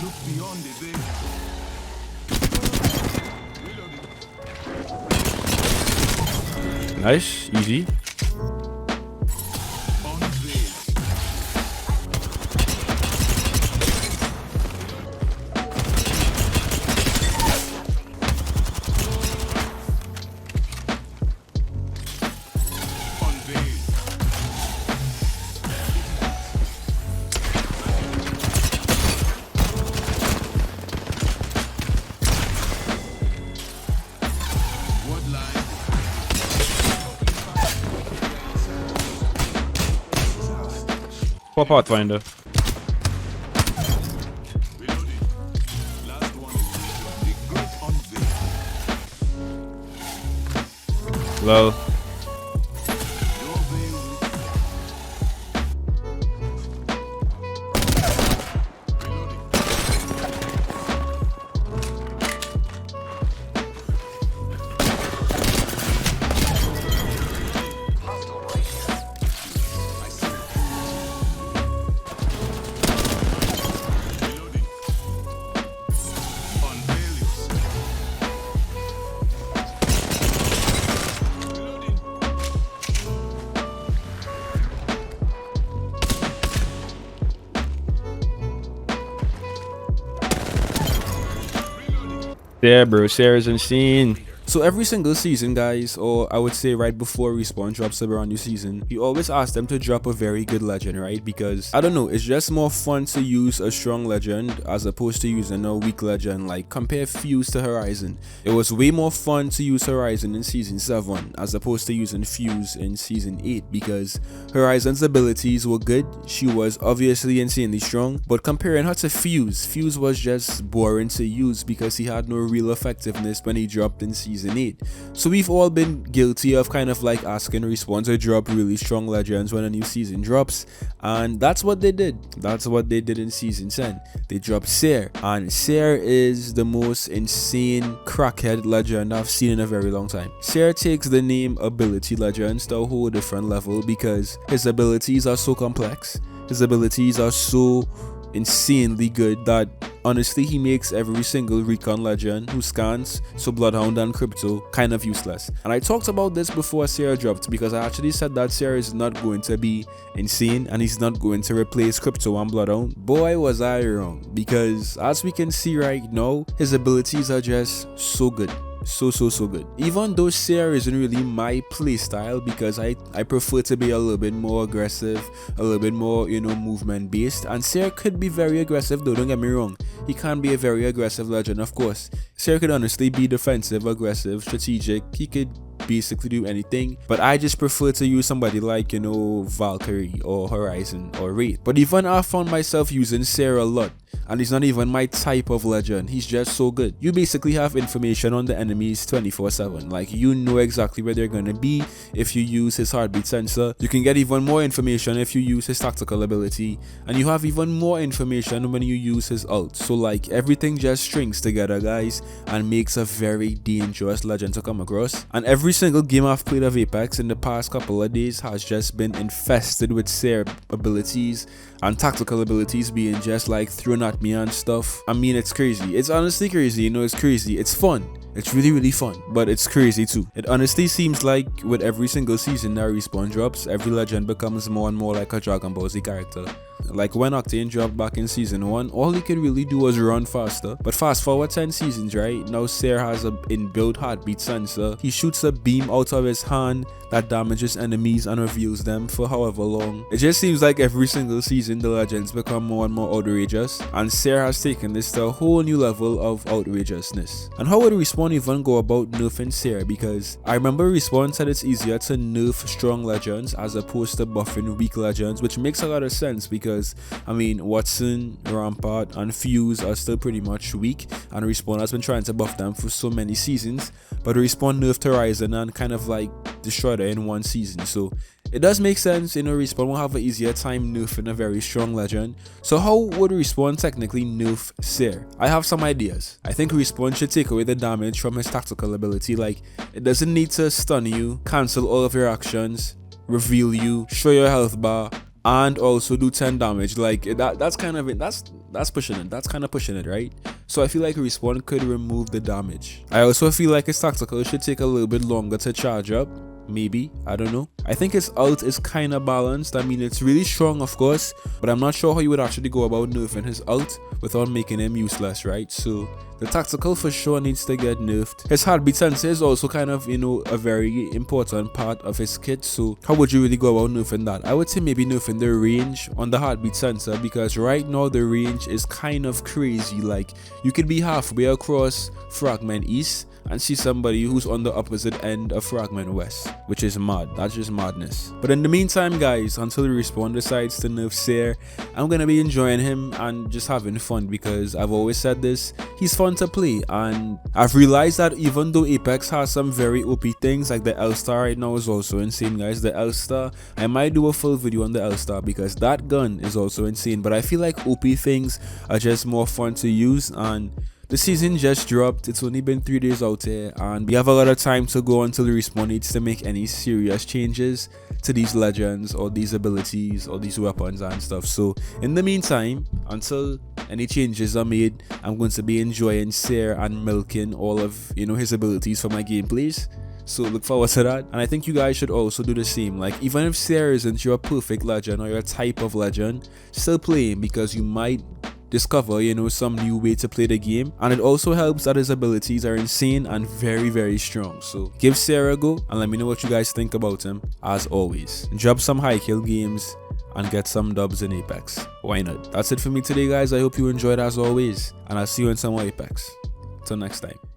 Look beyond the veil. Nice, easy. Pop Pathfinder. Lol. Yeah, bro, Seer is insane. So every single season, guys, or I would say right before Respawn drops a brand new season, you always ask them to drop a very good legend, right? Because, I don't know, it's just more fun to use a strong legend as opposed to using a weak legend. Like, compare Fuse to Horizon. It was way more fun to use Horizon in Season 7 as opposed to using Fuse in Season 8 because Horizon's abilities were good, she was obviously insanely strong, but comparing her to Fuse, Fuse was just boring to use because he had no real effectiveness when he dropped in Season 8. So we've all been guilty of kind of like asking Respawn to drop really strong legends when a new season drops, and that's what they did. That's what they did in Season 10. They dropped Seer, and Seer is the most insane crackhead legend I've seen in a very long time. Seer takes the name ability legends to a whole different level because his abilities are so complex, his abilities are so insanely good that honestly he makes every single recon legend who scans, so Bloodhound and Crypto, kind of useless. And I talked about this before Seer dropped because I actually said that Seer is not going to be insane and he's not going to replace Crypto and Bloodhound. Boy, was I wrong, because as we can see right now, his abilities are just so good. So good. Even though Seer isn't really my playstyle because I prefer to be a little bit more aggressive, a little bit more, you know, movement based, and Seer could be very aggressive though, don't get me wrong. He can be a very aggressive legend, of course. Seer could honestly be defensive, aggressive, strategic, he could basically do anything, but I just prefer to use somebody like, you know, Valkyrie or Horizon or Wraith. But even I found myself using Seer a lot, and he's not even my type of legend. He's just so good. You basically have information on the enemies 24/7. Like, you know exactly where they're gonna be if you use his heartbeat sensor. You can get even more information if you use his tactical ability, and you have even more information when you use his ult. So like, everything just strings together, guys, and makes a very dangerous legend to come across. And every single game I've played of Apex in the past couple of days has just been infested with Seer abilities and tactical abilities being just like thrown at me and stuff. I mean, it's crazy. It's honestly crazy, you know, it's crazy. It's fun. It's really fun, but it's crazy too. It honestly seems like with every single season that Respawn drops, every legend becomes more and more like a Dragon Ball Z character. Like when Octane dropped back in Season 1, all he could really do was run faster. But fast forward 10 seasons, right? Now Seer has an inbuilt heartbeat sensor. He shoots a beam out of his hand that damages enemies and reveals them for however long. It just seems like every single season the legends become more and more outrageous, and Seer has taken this to a whole new level of outrageousness. And how would Respawn even go about nerfing Seer? Because I remember Respawn said it's easier to nerf strong legends as opposed to buffing weak legends, which makes a lot of sense because I mean, Watson, Rampart, and Fuse are still pretty much weak, and Respawn has been trying to buff them for so many seasons, but Respawn nerfed Horizon and kind of like destroyed her in one season. So it does make sense, you know, Respawn will have an easier time nerfing a very strong legend. So how would Respawn technically nerf Seer? I have some ideas. I think Respawn should take away the damage from his tactical ability. Like, it doesn't need to stun you, cancel all of your actions, reveal you, show your health bar, and also do 10 damage. Like that's kind of it. That's pushing it. That's kind of pushing it, right? So I feel like Respawn could remove the damage. I also feel like his tactical should take a little bit longer to charge up. Maybe, I don't know. I think his ult is kind of balanced. I mean, it's really strong, of course, but I'm not sure how you would actually go about nerfing his ult without making him useless, right? So the tactical for sure needs to get nerfed. His heartbeat sensor is also kind of, you know, a very important part of his kit. So how would you really go about nerfing that? I would say maybe nerfing the range on the heartbeat sensor, because right now the range is kind of crazy. Like, you could be halfway across Fragment East and see somebody who's on the opposite end of Fragment West, which is mad. That's just madness. But in the meantime, guys, until Respawn decides to nerf Seer, I'm gonna be enjoying him and just having fun, because I've always said this, he's fun to play. And I've realized that even though Apex has some very OP things, like the L-Star right now is also insane, guys. The L-Star, I might do a full video on the L-Star, because that gun is also insane. But I feel like OP things are just more fun to use, and the season just dropped. It's only been 3 days out here, and we have a lot of time to go until Respawn needs to make any serious changes to these legends or these abilities or these weapons and stuff. So in the meantime, until any changes are made, I'm going to be enjoying Seer and milking all of, you know, his abilities for my gameplays. So look forward to that, and I think you guys should also do the same. Like, even if Seer isn't your perfect legend or your type of legend, still play him, because you might discover, you know, some new way to play the game. And it also helps that his abilities are insane and very, very strong. So give Seer a go and let me know what you guys think about him. As always, drop some high kill games and get some dubs in Apex. Why not? That's it for me today, guys. I hope you enjoyed as always, and I'll see you in some more Apex. Till next time.